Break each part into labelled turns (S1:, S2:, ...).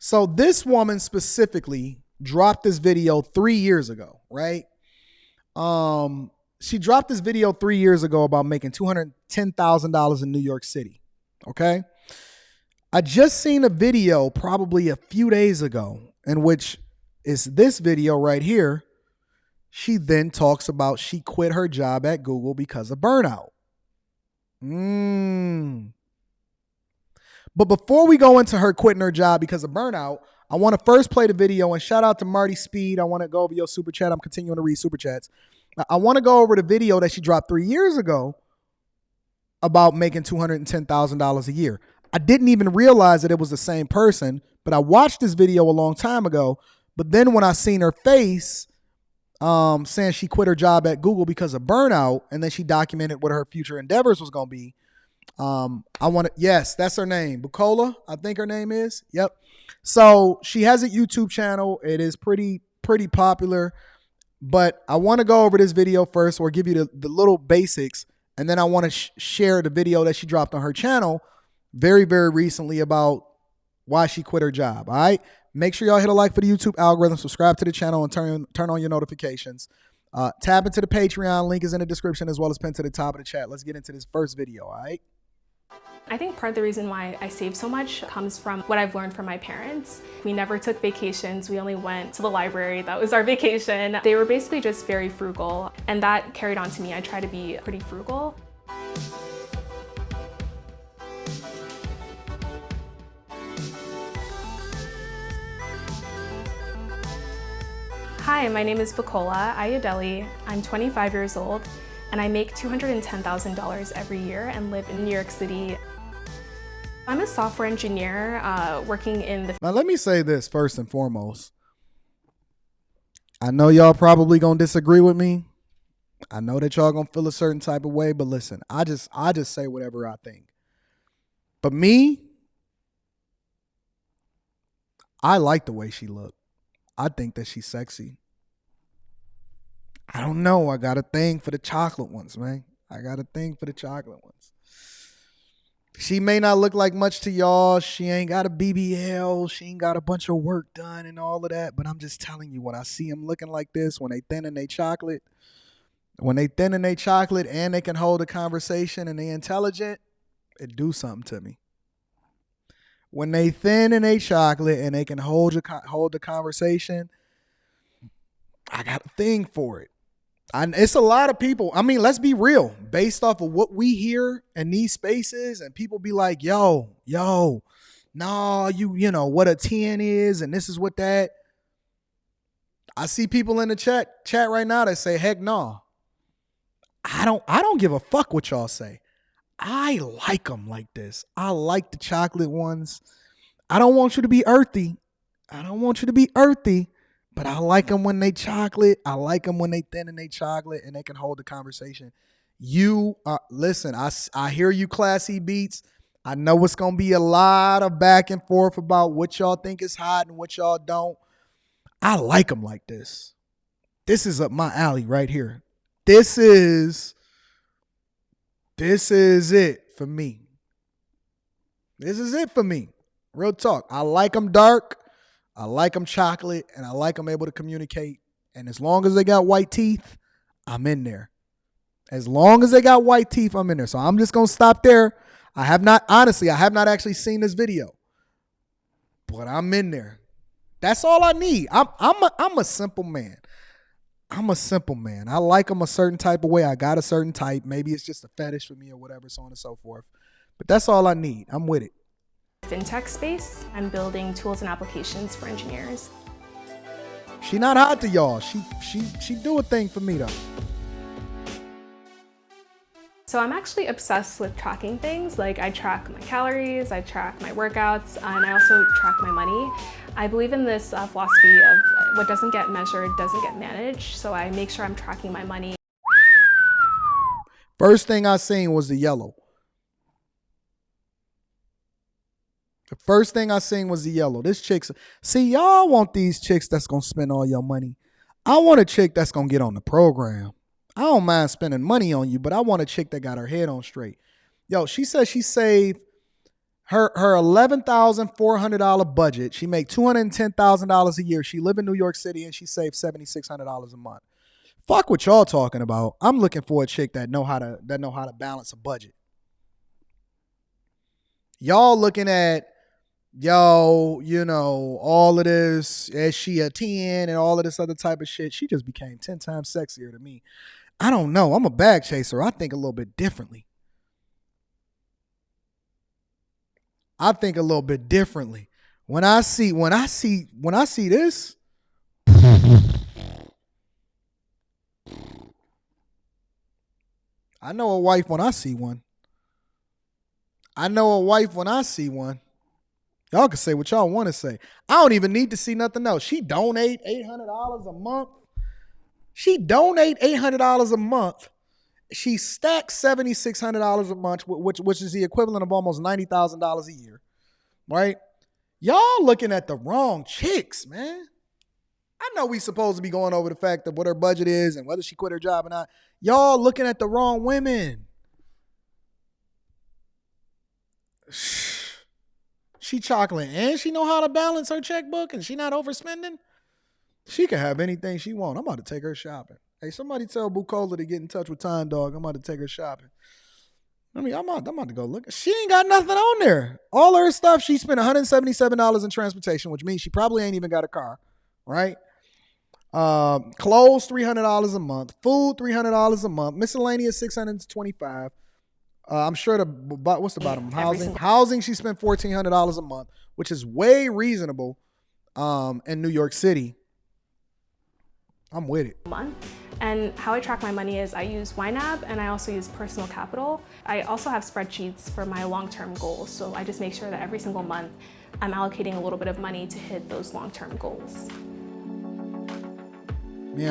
S1: So this woman specifically dropped this video 3 years ago, right? She dropped this video 3 years ago about making $210,000 in New York City. Okay. I just seen a video probably a few days ago in which is this video right here. She then talks about she quit her job at Google because of burnout. But before we go into her quitting her job because of burnout, I want to first play the video and shout out to Marty Speed. I want to go over your super chat. I'm continuing to read super chats. I want to go over the video that she dropped 3 years ago about making $210,000 a year. I didn't even realize that it was the same person, but I watched this video a long time ago. But then when I seen her face saying she quit her job at Google because of burnout, and then she documented what her future endeavors was going to be, yes, that's her name. Bukola, I think her name is. Yep. So she has a YouTube channel. It is pretty popular. But I want to go over this video first, or give you the little basics. And then I want to share the video that she dropped on her channel very, very recently about why she quit her job. All right. Make sure y'all hit a like for the YouTube algorithm, subscribe to the channel, and turn on your notifications. Tap into the Patreon. Link is in the description as well as pinned to the top of the chat. Let's get into this first video. All right.
S2: I think part of the reason why I save so much comes from what I've learned from my parents. We never took vacations. We only went to the library. That was our vacation. They were basically just very frugal, and that carried on to me. I try to be pretty frugal. Hi, my name is Bukola Ayodele. I'm 25 years old, and I make $210,000 every year and live in New York City. I'm a software engineer working in the...
S1: Now, let me say this first and foremost. I know y'all probably gonna disagree with me. I know that y'all gonna feel a certain type of way, but listen, I just say whatever I think. But me, I like the way she looked. I think that she's sexy. I don't know. I got a thing for the chocolate ones, man. I got a thing for the chocolate ones. She may not look like much to y'all. She ain't got a BBL. She ain't got a bunch of work done and all of that. But I'm just telling you, when I see them looking like this, when they thin and they chocolate, and they can hold a conversation and they intelligent, it do something to me. When they thin and they chocolate and they can hold the conversation, I got a thing for it. It's a lot of people. I mean, let's be real. Based off of what we hear in these spaces, and people be like, yo, no, you know what a 10 is, and this is what that. I see people in the chat right now that say, heck no. I don't give a fuck what y'all say. I like them like this. I like the chocolate ones. I don't want you to be earthy. But I like them when they chocolate. I like them when they thin and they chocolate and they can hold the conversation. Listen, I hear you, Classy Beats. I know it's going to be a lot of back and forth about what y'all think is hot and what y'all don't. I like them like this. This is up my alley right here. This is it for me. This is it for me. Real talk. I like them dark. I like them chocolate, and I like them able to communicate. And as long as they got white teeth, I'm in there. As long as they got white teeth, I'm in there. So I'm just going to stop there. I have not actually seen this video, but I'm in there. That's all I need. I'm a simple man. I like them a certain type of way. I got a certain type. Maybe it's just a fetish for me or whatever, so on and so forth. But that's all I need. I'm with it.
S2: Fintech space. I'm building tools and applications for engineers.
S1: She not hot to y'all. She do a thing for me though.
S2: So I'm actually obsessed with tracking things. Like I track my calories, I track my workouts, and I also track my money. I believe in this philosophy of what doesn't get measured doesn't get managed. So I make sure I'm tracking my money.
S1: First thing I seen was the yellow. This chick's, see, y'all want these chicks that's going to spend all your money. I want a chick that's going to get on the program. I don't mind spending money on you, but I want a chick that got her head on straight. Yo, she said she saved Her $11,400 budget. She make $210,000 a year. She live in New York City and she saves $7,600 a month. Fuck what y'all talking about. I'm looking for a chick that know how to balance a budget. Y'all looking at all of this, is she a 10 and all of this other type of shit. She just became 10 times sexier to me. I don't know. I'm a bag chaser. I think a little bit differently. When I see this, I know a wife when I see one. Y'all can say what y'all want to say. I don't even need to see nothing else. She donate $800 a month. She stacks $7,600 a month, which is the equivalent of almost $90,000 a year, right? Y'all looking at the wrong chicks, man. I know we supposed to be going over the fact of what her budget is and whether she quit her job or not. Y'all looking at the wrong women. She chocolate and she know how to balance her checkbook and she not overspending. She can have anything she want. I'm about to take her shopping. Hey, somebody tell Bukola to get in touch with Time Dog. I'm about to take her shopping. I'm about to go look. She ain't got nothing on there. All her stuff, she spent $177 in transportation, which means she probably ain't even got a car, right? Clothes, $300 a month. Food, $300 a month. Miscellaneous, $625. I'm sure what's the bottom? Housing, she spent $1,400 a month, which is way reasonable in New York City. I'm with it.
S2: And how I track my money is I use YNAB and I also use Personal Capital. I also have spreadsheets for my long-term goals. So I just make sure that every single month I'm allocating a little bit of money to hit those long-term goals.
S1: Me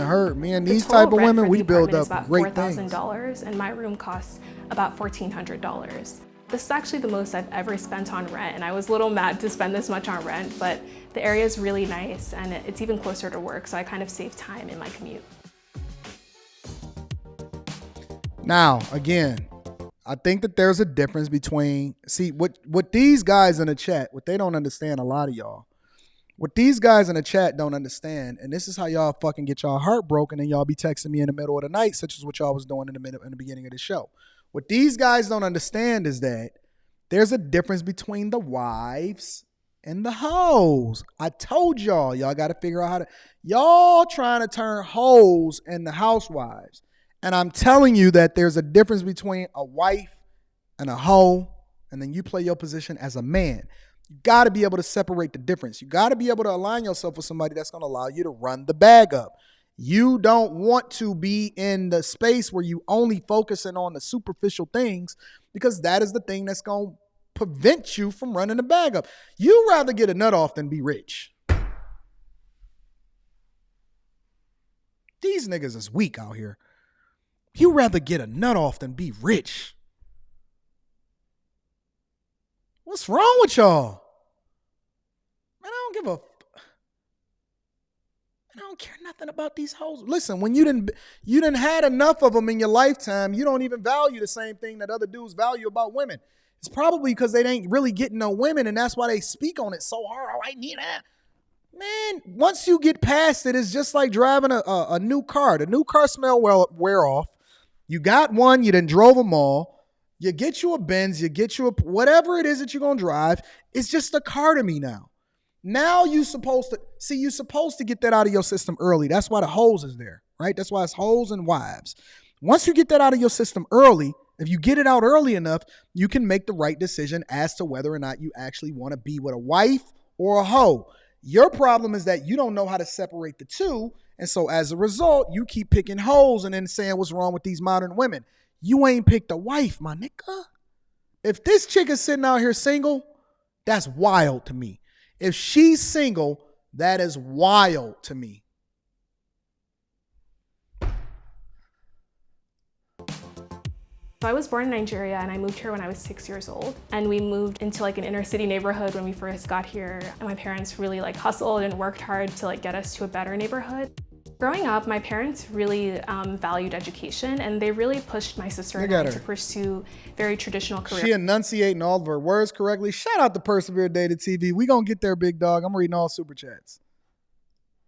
S1: and these type of women, we build up great things.
S2: $4,000 and my room costs about $1,400. This is actually the most I've ever spent on rent, and I was a little mad to spend this much on rent, but the area is really nice and it's even closer to work, so I kind of save time in my commute.
S1: Now, again, I think that there's a difference between, what these guys in the chat, what they don't understand, a lot of y'all, what these guys in the chat don't understand, and this is how y'all fucking get y'all heart broken and y'all be texting me in the middle of the night, such as what y'all was doing in the beginning of the show. What these guys don't understand is that there's a difference between the wives and the hoes. I told y'all got to figure out y'all trying to turn hoes into housewives. And I'm telling you that there's a difference between a wife and a hoe, and then you play your position as a man. You got to be able to separate the difference. You got to be able to align yourself with somebody that's going to allow you to run the bag up. You don't want to be in the space where you only focusing on the superficial things, because that is the thing that's going to prevent you from running the bag up. You rather get a nut off than be rich. These niggas is weak out here. You rather get a nut off than be rich. What's wrong with y'all? Man, I don't care nothing about these hoes. Listen, when you didn't had enough of them in your lifetime, you don't even value the same thing that other dudes value about women. It's probably because they ain't really getting no women, and that's why they speak on it so hard. Oh, I need that. Man, once you get past it, it's just like driving a new car. The new car smell wear off. You got one, you done drove them all. You get you a Benz, you get you a whatever it is that you're gonna drive. It's just a car to me now. Now you're supposed to get that out of your system early. That's why the hoes is there, right? That's why it's hoes and wives. Once you get that out of your system early, if you get it out early enough, you can make the right decision as to whether or not you actually want to be with a wife or a hoe. Your problem is that you don't know how to separate the two. And so as a result, you keep picking hoes and then saying what's wrong with these modern women. You ain't picked a wife, my nigga. If this chick is sitting out here single, that's wild to me. If she's single, that is wild to me.
S2: So I was born in Nigeria and I moved here when I was 6 years old. And we moved into like an inner city neighborhood when we first got here. And my parents really hustled and worked hard to get us to a better neighborhood. Growing up, my parents really valued education, and they really pushed my sister and I to pursue very traditional careers.
S1: She enunciating all of her words correctly. Shout out to Persevere Data TV. We gonna get there, big dog. I'm reading all super chats.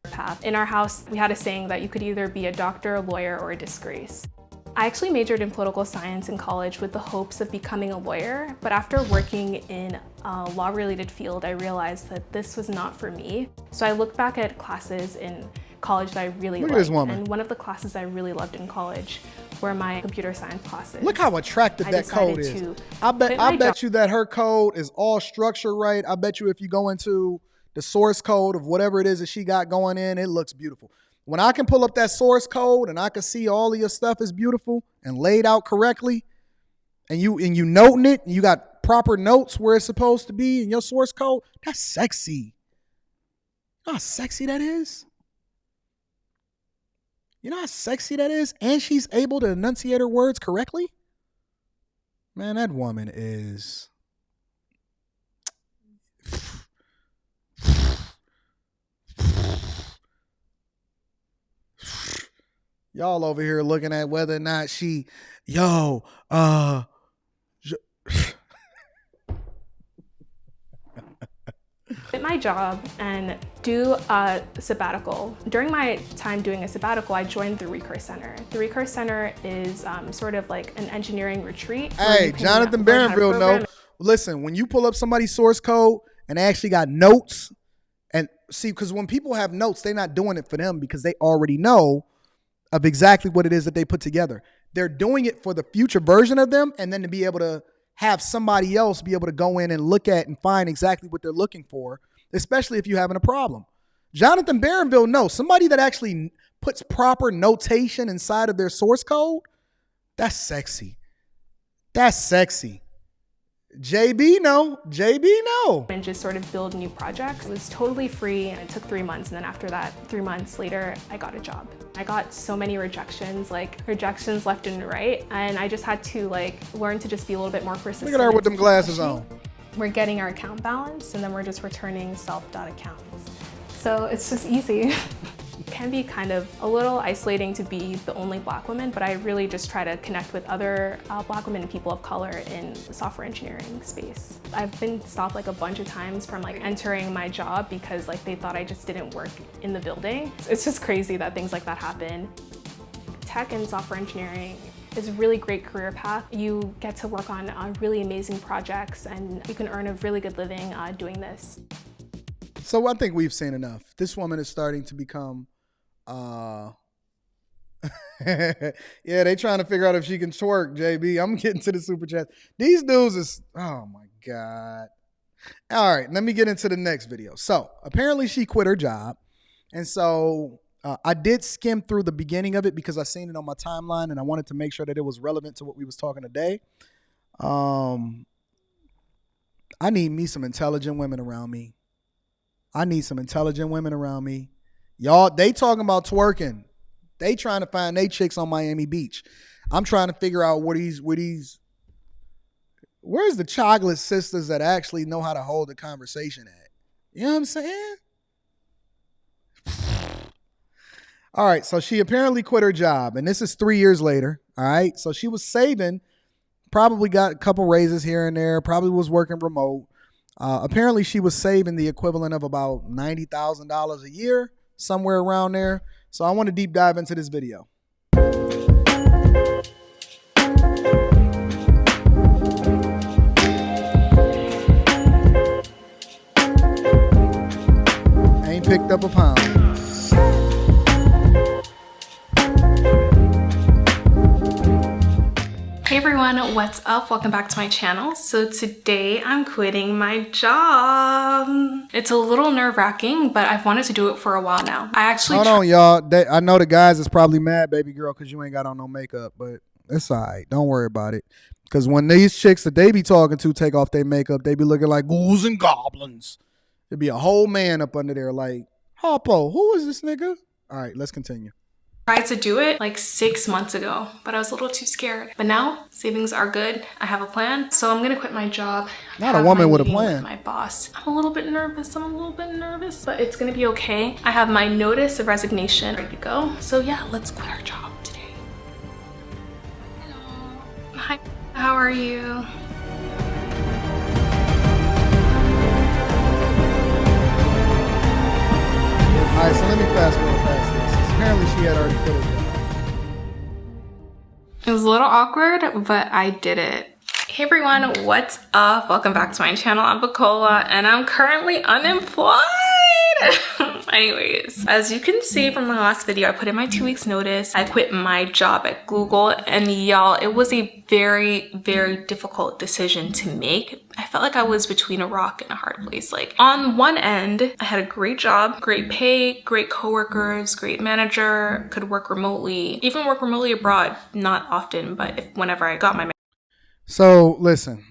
S2: Path. In our house, we had a saying that you could either be a doctor, a lawyer, or a disgrace. I actually majored in political science in college with the hopes of becoming a lawyer, but after working in a law-related field, I realized that this was not for me. So I looked back at classes in college that I really liked, and one of the classes I really loved in college were my computer science classes.
S1: Look how attractive that code is. I bet you that her code is all structured right. I bet you if you go into the source code of whatever it is that she got going in, it looks beautiful. When I can pull up that source code and I can see all of your stuff is beautiful and laid out correctly, and you noting it, and you got proper notes where it's supposed to be in your source code, that's sexy. You know how sexy that is? You know how sexy that is? And she's able to enunciate her words correctly? Man, that woman is... Y'all over here looking at whether or not she, quit
S2: my job and do a sabbatical. During my time doing a sabbatical, I joined the Recurse Center. The Recurse Center is sort of like an engineering retreat.
S1: Hey, Jonathan Barronville, no. Listen, when you pull up somebody's source code and they actually got notes, and see, because when people have notes, they're not doing it for them because they already know of exactly what it is that they put together. They're doing it for the future version of them, and then to be able to have somebody else be able to go in and look at and find exactly what they're looking for, especially if you're having a problem. Jonathan Barronville, no, somebody that actually puts proper notation inside of their source code, that's sexy. That's sexy. JB, no.
S2: And just sort of build new projects. It was totally free, and it took 3 months. And then after that, 3 months later, I got a job. I got so many rejections left and right. And I just had to learn to just be a little bit more persistent.
S1: Look at her with them glasses on.
S2: We're getting our account balance, and then we're just returning self.accounts. So it's just easy. It can be kind of a little isolating to be the only Black woman, but I really just try to connect with other Black women and people of color in the software engineering space. I've been stopped a bunch of times from entering my job because they thought I just didn't work in the building. It's just crazy that things like that happen. Tech and software engineering is a really great career path. You get to work on really amazing projects, and you can earn a really good living doing this.
S1: So I think we've seen enough. This woman is starting to become, yeah, they trying to figure out if she can twerk, JB. I'm getting to the super chat. These dudes is, oh my God. All right, let me get into the next video. So apparently she quit her job. And so I did skim through the beginning of it because I seen it on my timeline and I wanted to make sure that it was relevant to what we was talking today. I need me some intelligent women around me. Y'all, they talking about twerking. They trying to find they chicks on Miami Beach. I'm trying to figure out where's the chocolate sisters that actually know how to hold a conversation at? You know what I'm saying? All right, so she apparently quit her job, and this is 3 years later. All right, so she was saving, probably got a couple raises here and there, probably was working remote. Apparently she was saving the equivalent of about $90,000 a year, somewhere around there. So I want to deep dive into this video. Ain't picked up a pound.
S2: Hey everyone, what's up? Welcome back to my channel. So today I'm quitting my job. It's a little nerve-wracking, but I've wanted to do it for a while now.
S1: Hold on, y'all. I know the guys is probably mad, baby girl, because you ain't got on no makeup, but it's all right. Don't worry about it. Because when these chicks that they be talking to take off their makeup, they be looking like ghouls and goblins. There'd be a whole man up under there like, Harpo, who is this nigga? All right, let's continue.
S2: tried to do it like 6 months ago, but I was a little too scared. But now savings are good. I have a plan. So I'm gonna quit my job.
S1: Not a woman with a plan.
S2: With my boss. I'm a little bit nervous. But it's gonna be okay. I have my notice of resignation ready to go. So yeah, let's quit our job today. Hello. Hi, how are you?
S1: All right, so let me fast forward past this. Apparently she had already quit her job.
S2: It was a little awkward, but I did it. Hey everyone, what's up? Welcome back to my channel. I'm Bacola and I'm currently unemployed. Anyways, as you can see from my last video, I put in my 2 weeks notice. I quit my job at Google, and y'all, it was a very, very difficult decision to make. I felt like I was between a rock and a hard place. Like on one end, I had a great job, great pay, great coworkers, great manager, could work remotely, even work remotely abroad. Not often, but whenever I got my.
S1: So listen,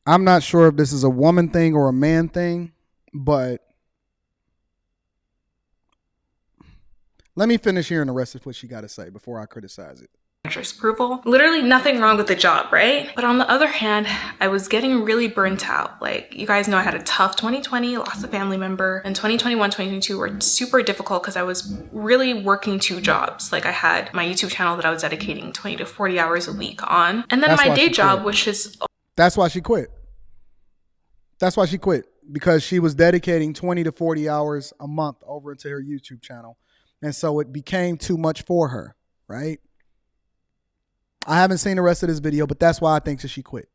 S1: I'm not sure if this is a woman thing or a man thing, but let me finish hearing the rest of what she got to say before I criticize it.
S2: Manager's approval. Literally nothing wrong with the job, right? But on the other hand, I was getting really burnt out. Like, you guys know I had a tough 2020, lost a family member, and 2021, 2022 were super difficult because I was really working 2 jobs. Like, I had my YouTube channel that I was dedicating 20 to 40 hours a week on, and then my day job, which is...
S1: That's why she quit. That's why she quit, because she was dedicating 20 to 40 hours a month over into her YouTube channel. And so it became too much for her, right? I haven't seen the rest of this video, but that's why I think that she quit.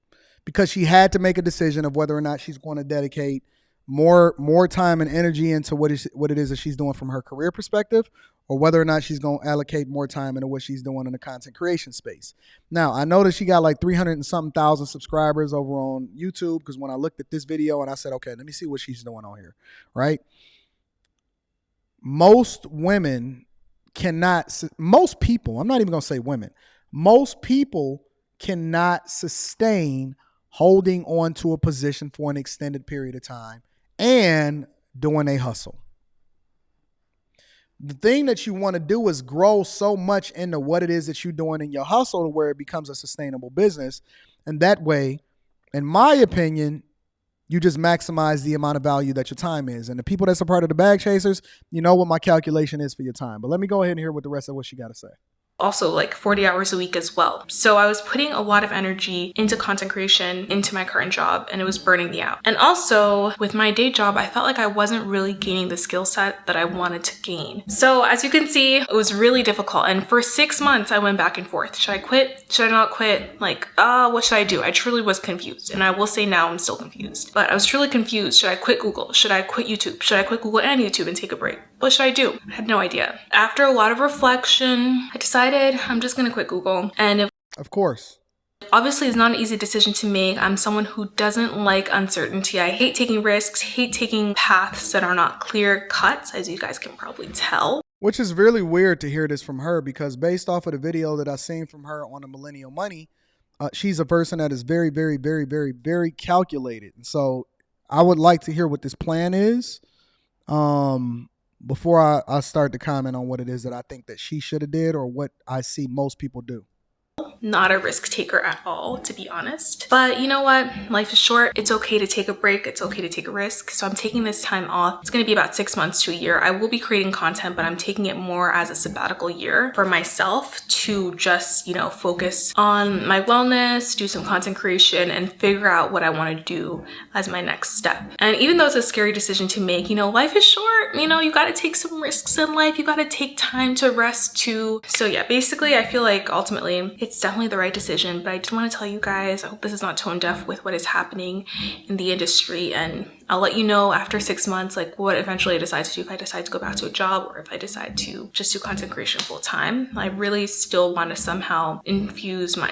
S1: Because she had to make a decision of whether or not she's going to dedicate more time and energy into what it is that she's doing from her career perspective, or whether or not she's going to allocate more time into what she's doing in the content creation space. Now, I know that she got like 300 and something thousand subscribers over on YouTube, because when I looked at this video and I said, okay, let me see what she's doing on here, right? Most women cannot, most people, I'm not even going to say women, most people cannot sustain holding on to a position for an extended period of time and doing a hustle. The thing that you want to do is grow so much into what it is that you're doing in your hustle to where it becomes a sustainable business. And that way, in my opinion, you just maximize the amount of value that your time is. And the people that's a part of the bag chasers, you know what my calculation is for your time. But let me go ahead and hear what the rest of what she got to say.
S2: Also like 40 hours a week as well. So I was putting a lot of energy into content creation, into my current job, and it was burning me out. And also with my day job, I felt like I wasn't really gaining the skill set that I wanted to gain. So as you can see, it was really difficult. And for 6 months, I went back and forth. Should I quit? Should I not quit? Like, what should I do? I truly was confused. And I will say now I'm still confused. But I was truly confused. Should I quit Google? Should I quit YouTube? Should I quit Google and YouTube and take a break? What should I do? I had no idea. After a lot of reflection, I decided I'm just gonna quit Google. And
S1: of course,
S2: obviously it's not an easy decision to make. I'm someone who doesn't like uncertainty. I hate taking risks, hate taking paths that are not clear cuts, as you guys can probably tell.
S1: Which is really weird to hear this from her, because based off of the video that I seen from her on the Millennial Money, she's a person that is very, very, very, very, very calculated. And so I would like to hear what this plan is. Before I start to comment on what it is that I think that she should have did or what I see most people do.
S2: Not a risk taker at all, to be honest. But you know what? Life is short. It's okay to take a break. It's okay to take a risk. So I'm taking this time off. It's going to be about 6 months to a year. I will be creating content, but I'm taking it more as a sabbatical year for myself to just, you know, focus on my wellness, do some content creation, and figure out what I want to do as my next step. And even though it's a scary decision to make, you know, life is short. You know, you got to take some risks in life. You got to take time to rest too. So yeah, basically, I feel like ultimately it's definitely the right decision, but I just want to tell you guys, I hope this is not tone deaf with what is happening in the industry, and I'll let you know after 6 months like what eventually I decide to do, if I decide to go back to a job or if I decide to just do content creation full time. I really still want to somehow infuse my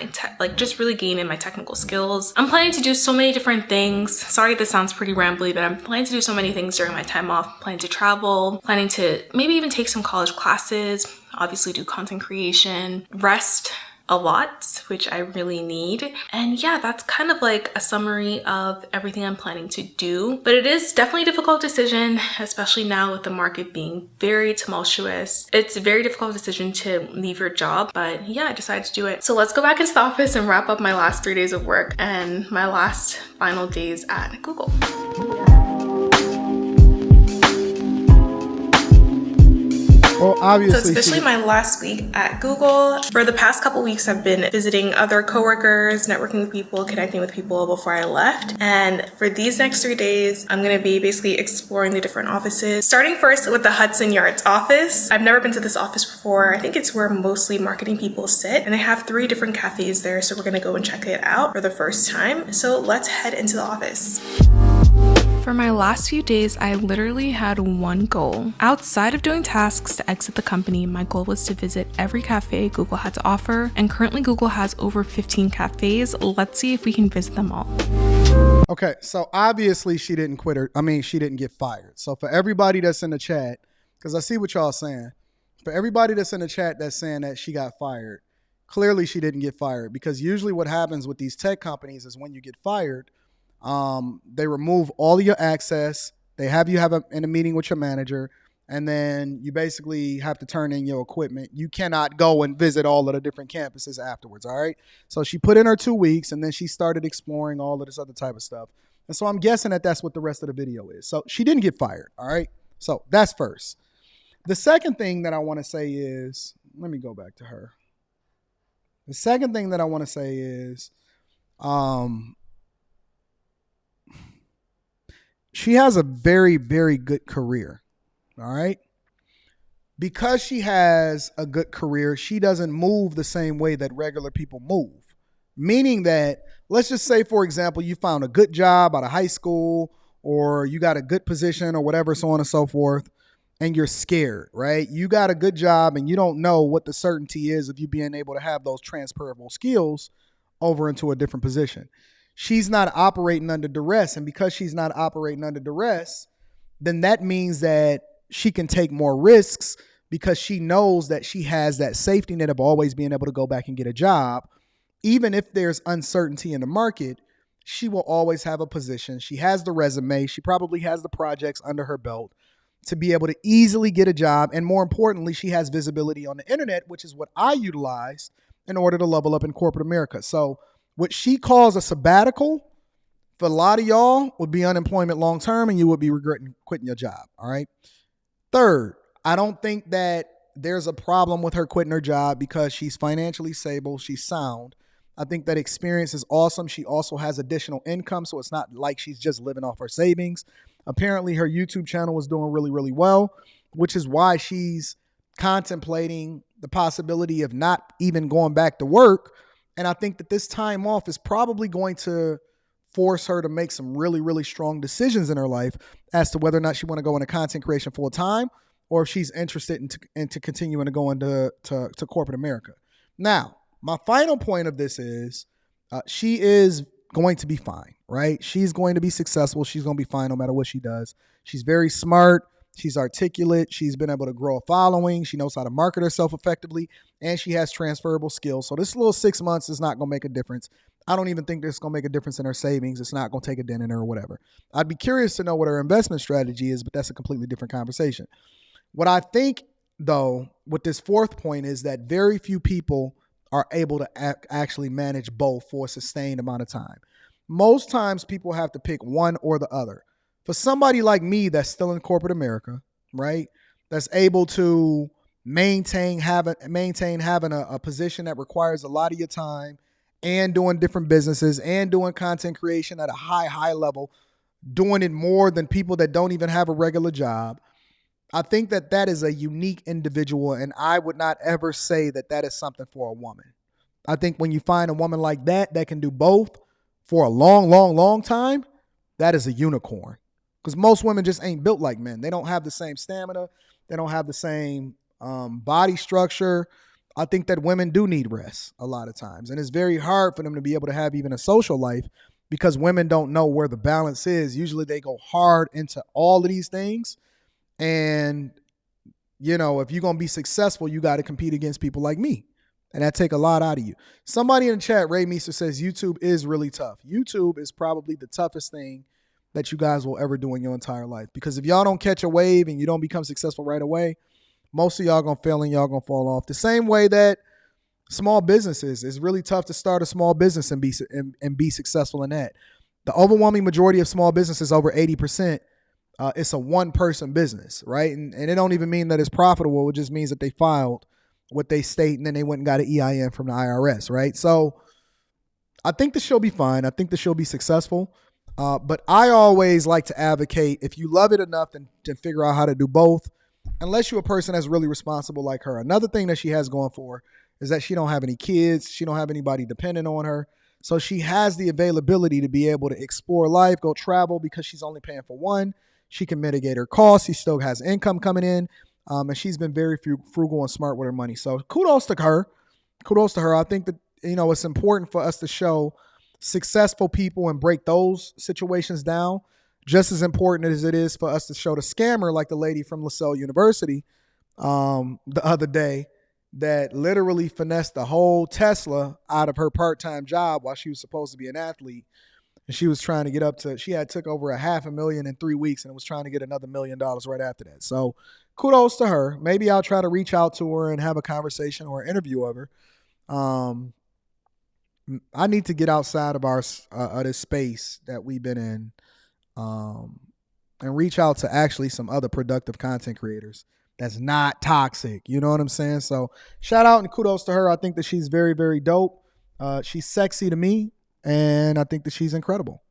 S2: just really gain in my technical skills. I'm planning to do so many different things. Sorry this sounds pretty rambly, but I'm planning to do so many things during my time off. Planning to travel, planning to maybe even take some college classes, obviously do content creation, rest a lot, which I really need. And yeah, that's kind of like a summary of everything I'm planning to do. But it is definitely a difficult decision, especially now with the market being very tumultuous. It's a very difficult decision to leave your job, but yeah, I decided to do it. So let's go back into the office and wrap up my last 3 days of work and my last final days at Google.
S1: Well, obviously,
S2: so it's officially my last week at Google. For the past couple weeks, I've been visiting other coworkers, networking with people, connecting with people before I left. And for these next 3 days, I'm going to be basically exploring the different offices. Starting first with the Hudson Yards office. I've never been to this office before. I think it's where mostly marketing people sit. And they have 3 different cafes there. So we're going to go and check it out for the first time. So let's head into the office. For my last few days, I literally had one goal. Outside of doing tasks to exit the company, my goal was to visit every cafe Google had to offer, and currently Google has over 15 cafes. Let's see if we can visit them all.
S1: Okay, so obviously she didn't quit she didn't get fired. So for everybody that's in the chat, because I see what y'all saying, for everybody that's in the chat that's saying that she got fired, clearly she didn't get fired, because usually what happens with these tech companies is when you get fired, they remove all of your access. They have you in a meeting with your manager, and then you basically have to turn in your equipment. You cannot go and visit all of the different campuses afterwards. All right. So she put in her 2 weeks, and then she started exploring all of this other type of stuff. And so I'm guessing that that's what the rest of the video is. So she didn't get fired. All right. So that's first. The second thing that I want to say is, let me go back to her. The second thing that I want to say is, she has a very, very good career, all right? Because she has a good career, she doesn't move the same way that regular people move. Meaning that, let's just say, for example, you found a good job out of high school, or you got a good position or whatever, so on and so forth, and you're scared, right? You got a good job and you don't know what the certainty is of you being able to have those transferable skills over into a different position. She's not operating under duress. And because she's not operating under duress, then that means that she can take more risks, because she knows that she has that safety net of always being able to go back and get a job. Even if there's uncertainty in the market, she will always have a position. She has the resume. She probably has the projects under her belt to be able to easily get a job. And more importantly, she has visibility on the internet, which is what I utilized in order to level up in corporate America. So what she calls a sabbatical, for a lot of y'all, would be unemployment long term, and you would be regretting quitting your job. All right. Third, I don't think that there's a problem with her quitting her job because she's financially stable. She's sound. I think that experience is awesome. She also has additional income, so it's not like she's just living off her savings. Apparently, her YouTube channel was doing really, really well, which is why she's contemplating the possibility of not even going back to work. And I think that this time off is probably going to force her to make some really, really strong decisions in her life as to whether or not she want to go into content creation full time, or if she's interested into continuing to go into corporate America. Now, my final point of this is she is going to be fine, right? She's going to be successful. She's going to be fine no matter what she does. She's very smart. She's articulate. She's been able to grow a following. She knows how to market herself effectively, and she has transferable skills. So this little 6 months is not going to make a difference. I don't even think it's going to make a difference in her savings. It's not going to take a dent in her or whatever. I'd be curious to know what her investment strategy is, but that's a completely different conversation. What I think, though, with this fourth point is that very few people are able to actually manage both for a sustained amount of time. Most times people have to pick one or the other. For somebody like me that's still in corporate America, right, that's able to maintain having a position that requires a lot of your time, and doing different businesses and doing content creation at a high level, doing it more than people that don't even have a regular job, I think that that is a unique individual, and I would not ever say that that is something for a woman. I think when you find a woman like that can do both for a long time, that is a unicorn. Because most women just ain't built like men. They don't have the same stamina. They don't have the same body structure. I think that women do need rest a lot of times. And it's very hard for them to be able to have even a social life because women don't know where the balance is. Usually they go hard into all of these things. And, you know, if you're going to be successful, you got to compete against people like me. And that take a lot out of you. Somebody in the chat, Ray Meester, says YouTube is really tough. YouTube is probably the toughest thing that you guys will ever do in your entire life. Because if y'all don't catch a wave and you don't become successful right away, most of y'all gonna fail and y'all gonna fall off. The same way that small businesses, it's really tough to start a small business and be successful in that. The overwhelming majority of small businesses, over 80%, it's a one-person business, right? And it don't even mean that it's profitable. It just means that they filed what they state and then they went and got an EIN from the IRS, right? So I think the show be fine. I think the show be successful. But I always like to advocate, if you love it enough, then figure out how to do both, unless you're a person that's really responsible like her. Another thing that she has going for her is that she don't have any kids. She don't have anybody dependent on her. So she has the availability to be able to explore life, go travel, because she's only paying for one. She can mitigate her costs. She still has income coming in. And she's been very frugal and smart with her money. So kudos to her. Kudos to her. I think that, it's important for us to show successful people and break those situations down, just as important as it is for us to show the scammer, like the lady from LaSalle University the other day, that literally finessed the whole Tesla out of her part-time job while she was supposed to be an athlete. And she was trying to get she had took over $500,000 in 3 weeks and was trying to get another $1 million right after that. So kudos to her. Maybe I'll try to reach out to her and have a conversation or an interview of her. I need to get outside of this space that we've been in, and reach out to actually some other productive content creators that's not toxic. You know what I'm saying? So shout out and kudos to her. I think that she's very, very dope. She's sexy to me, and I think that she's incredible.